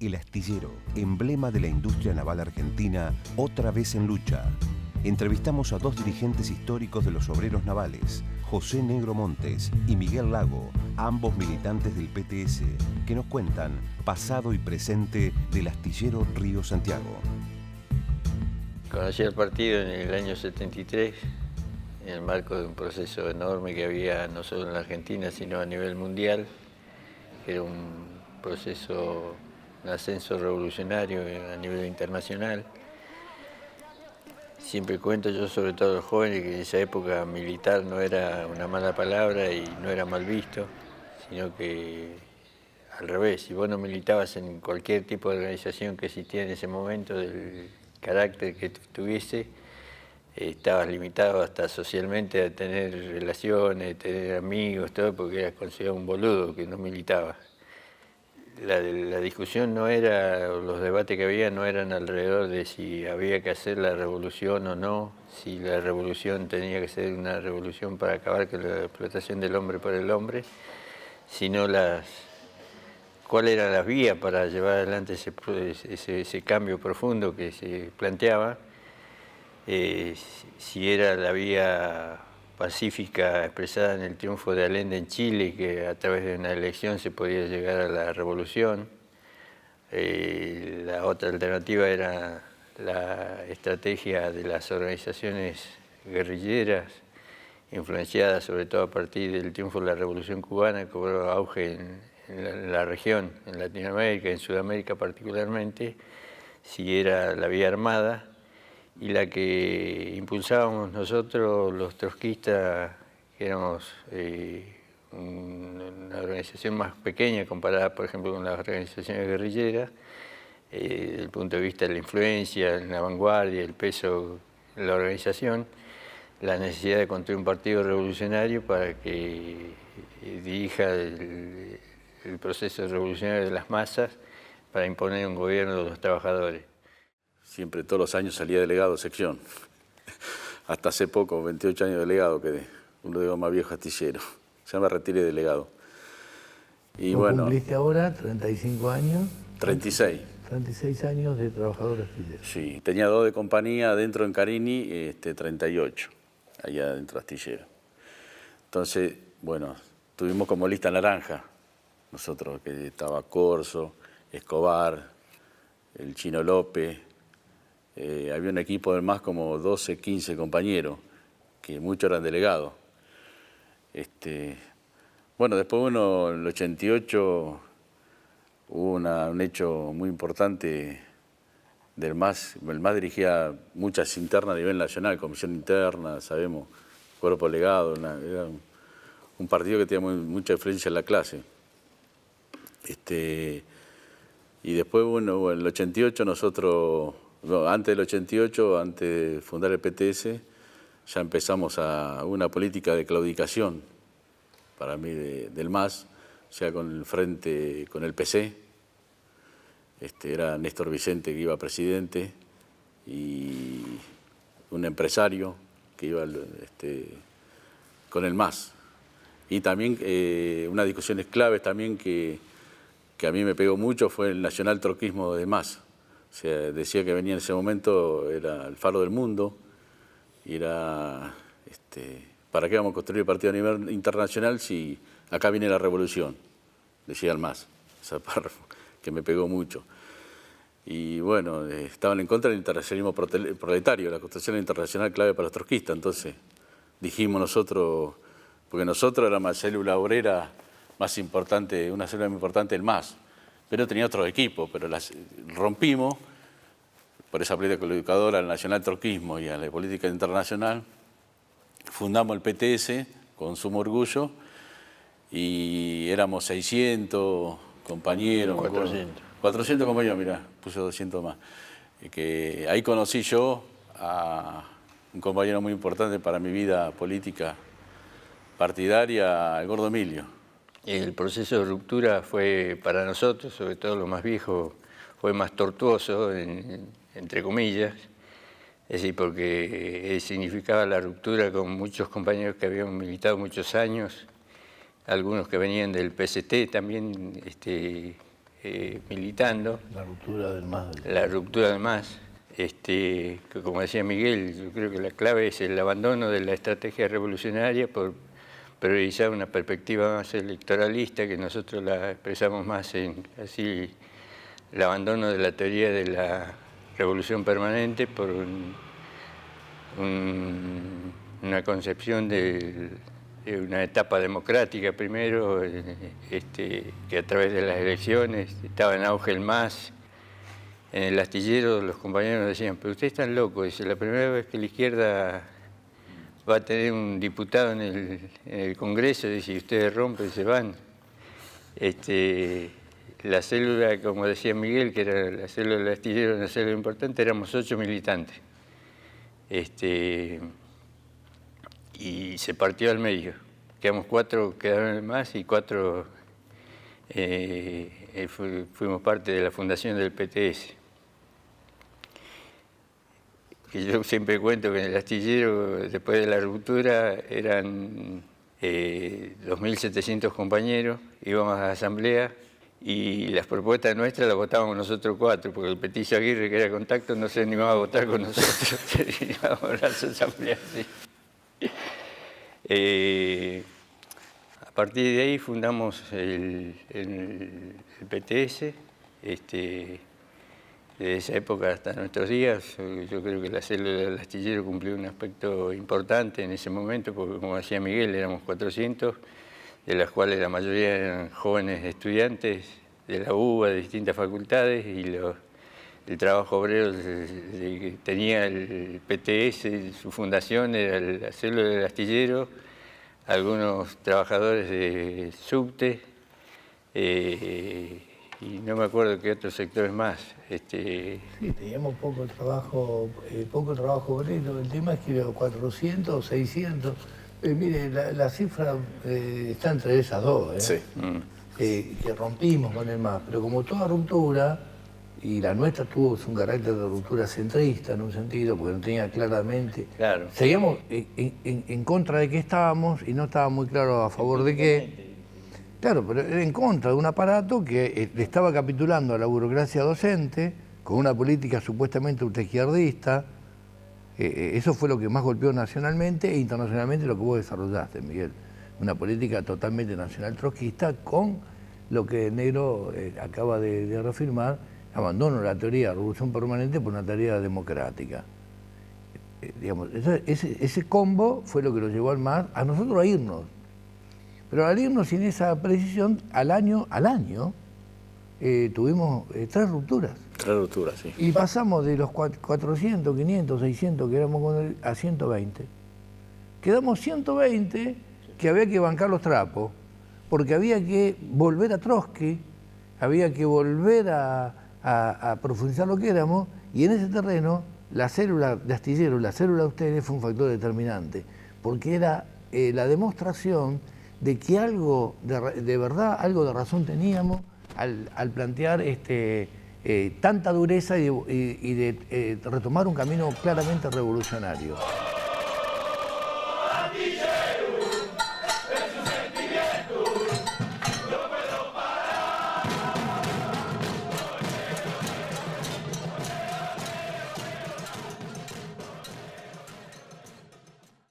El astillero, emblema de la industria naval argentina, otra vez en lucha. Entrevistamos a dos dirigentes históricos de los obreros navales, José Negro Montes y Miguel Lago, ambos militantes del PTS, que nos cuentan pasado y presente del astillero Río Santiago. Conocí el partido en el año 73, en el marco de un proceso enorme que había no solo en la Argentina, sino a nivel mundial. Era un proceso, un ascenso revolucionario a nivel internacional. Siempre cuento yo, sobre todo a los jóvenes, que en esa época militar no era una mala palabra y no era mal visto, sino que al revés, si vos no militabas en cualquier tipo de organización que existía en ese momento, del carácter que tuviese, estabas limitado hasta socialmente a tener relaciones, tener amigos, todo, porque eras considerado un boludo que no militaba. La discusión no era, los debates que había no eran alrededor de si había que hacer la revolución o no, si la revolución tenía que ser una revolución para acabar con la explotación del hombre por el hombre, sino cuál era la vía para llevar adelante ese cambio profundo que se planteaba, si era la vía pacífica expresada en el triunfo de Allende en Chile, que a través de una elección se podía llegar a la revolución. La otra alternativa era la estrategia de las organizaciones guerrilleras, influenciadas sobre todo a partir del triunfo de la Revolución Cubana, que cobró auge en la región, en Latinoamérica, en Sudamérica particularmente, si era la vía armada, y la que impulsábamos nosotros, los trotskistas, que éramos una organización más pequeña comparada, por ejemplo, con las organizaciones guerrilleras, desde el punto de vista de la influencia, la vanguardia, el peso de la organización, la necesidad de construir un partido revolucionario para que dirija el proceso revolucionario de las masas para imponer un gobierno de los trabajadores. Siempre, todos los años salía delegado de sección. Hasta hace poco, 28 años delegado quedé. Uno de los más viejos astilleros. Ya me retiré delegado. Y bueno, ¿Cumpliste ahora 35 años? 36. 36 años de trabajador astillero. Sí, tenía 2 de compañía adentro en Carini, 38, allá adentro astillero. Entonces, bueno, tuvimos como lista naranja. Nosotros, que estaba Corso, Escobar, el Chino López. Había un equipo de más como 12, 15 compañeros, que muchos eran delegados. Bueno, después en el 88 hubo un hecho muy importante del MAS. El MAS dirigía muchas internas a nivel nacional, comisión interna, sabemos, cuerpo legado, era un partido que tenía mucha influencia en la clase. Y después, bueno, en el 88 nosotros... No, antes del 88, antes de fundar el PTS, ya empezamos a una política de claudicación, para mí, del MAS, o sea, con el frente, con el PC. Era Néstor Vicente que iba presidente y un empresario que iba con el MAS. Y también unas discusiones claves también que a mí me pegó mucho fue el nacional-trotskismo de MAS. O sea, decía que venía en ese momento, era el faro del mundo, y era, ¿para qué vamos a construir el partido a nivel internacional si acá viene la revolución? Decía el MAS, esa párrafo, que me pegó mucho. Y bueno, estaban en contra del internacionalismo proletario, la construcción internacional clave para los trotskistas. Entonces dijimos nosotros, porque nosotros éramos la célula obrera más importante, una célula muy importante del MAS, pero tenía otros equipos, pero las rompimos por esa política educadora al nacional-trotskismo y a la política internacional. Fundamos el PTS con sumo orgullo y éramos 600 compañeros. 400. 400 compañeros, mirá, puse 200 más. Que ahí conocí yo a un compañero muy importante para mi vida política partidaria, el Gordo Emilio. El proceso de ruptura fue para nosotros, sobre todo los más viejos, fue más tortuoso, entre comillas, es decir, porque significaba la ruptura con muchos compañeros que habían militado muchos años, algunos que venían del PST también militando. La ruptura del MAS. La ruptura del MAS. Que como decía Miguel, yo creo que la clave es el abandono de la estrategia revolucionaria por priorizar una perspectiva más electoralista, que nosotros la expresamos más en así el abandono de la teoría de la revolución permanente por una concepción de una etapa democrática primero, que a través de las elecciones estaba en auge el MAS. En el astillero los compañeros decían, pero ustedes están locos, dice, la primera vez que la izquierda va a tener un diputado en el Congreso, dice, y ustedes rompen, se van. La célula, como decía Miguel, que era la célula del astillero, una célula importante, éramos 8 militantes. Y se partió al medio. Quedamos 4, quedaron en el MAS y 4 fuimos parte de la fundación del PTS. Que yo siempre cuento que en el astillero, después de la ruptura, eran 2.700 compañeros, íbamos a la asamblea y las propuestas nuestras las votábamos nosotros 4, porque el Peticio Aguirre, que era contacto, no se animaba a votar con nosotros, íbamos a las asambleas. Sí. A partir de ahí fundamos el PTS. Desde esa época hasta nuestros días, yo creo que la célula del astillero cumplió un aspecto importante en ese momento, porque como decía Miguel, éramos 400, de las cuales la mayoría eran jóvenes estudiantes de la UBA, de distintas facultades, y el trabajo obrero que tenía el PTS, su fundación era la célula del astillero, algunos trabajadores de subte, y no me acuerdo qué otros sectores más. Sí, teníamos poco trabajo obrero. El tema es que 400 o 600. Mire, la cifra está entre esas dos. Sí. Que rompimos con el MAS. Pero como toda ruptura, y la nuestra tuvo un carácter de ruptura centrista en un sentido, porque no tenía claramente... Claro. Seguíamos en contra de qué estábamos y no estaba muy claro a favor de qué. Claro, pero era en contra de un aparato que le estaba capitulando a la burocracia docente, con una política supuestamente ultraizquierdista. Eso fue lo que más golpeó nacionalmente e internacionalmente lo que vos desarrollaste, Miguel. Una política totalmente nacional trotskista con lo que Negro acaba de reafirmar, abandono la teoría de revolución permanente por una teoría democrática. Digamos, ese combo fue lo que lo llevó al MAS a nosotros a irnos. Pero al irnos sin esa precisión, al año tuvimos 3 rupturas. 3 rupturas, sí. Y pasamos de los 400, 500, 600 que éramos con él a 120. Quedamos 120 que había que bancar los trapos, porque había que volver a Trotsky, había que volver a profundizar lo que éramos, y en ese terreno la célula de astillero, la célula de ustedes fue un factor determinante, porque era la demostración de que algo de verdad, algo de razón teníamos al plantear tanta dureza y de retomar un camino claramente revolucionario.